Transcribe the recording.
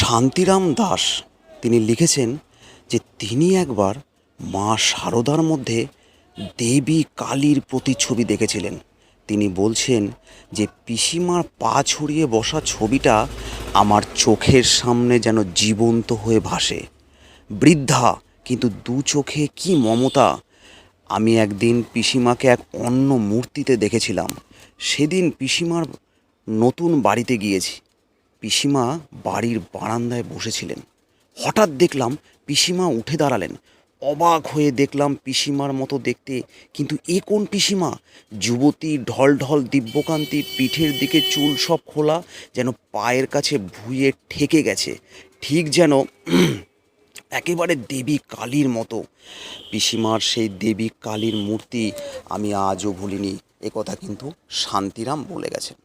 শান্তিরাম দাস তিনি লিখেছেন যে তিনি একবার মা শারদার মধ্যে দেবী কালীর প্রতিচ্ছবি দেখেছিলেন। তিনি বলছেন যে পিসিমার পা ছড়িয়ে বসা ছবিটা আমার চোখের সামনে যেন জীবন্ত হয়ে ভাসে। বৃদ্ধা, কিন্তু দু চোখে কি মমতা! আমি একদিন পিসিমাকে এক অন্য মূর্তিতে দেখেছিলাম। সেদিন পিসিমার নতুন বাড়িতে গিয়েছি। পিসিমা বাড়ির বারান্দায় বসেছিলেন। হঠাৎ দেখলাম পিসিমা উঠে দাঁড়ালেন। অবাক হয়ে দেখলাম পিসিমার মতো দেখতে, কিন্তু এ কোন পিসিমা! যুবতী, ঢলঢল দিব্যকান্তি, পিঠের দিকে চুল সব খোলা, যেন পায়ের কাছে ভুঁইয়ে ঠেকে গেছে, ঠিক যেন একেবারে দেবী কালীর মতো। পিসিমার সেই দেবী কালীর মূর্তি আমি আজও ভুলিনি, একথা কিন্তু শান্তিরাম বলে গেছেন।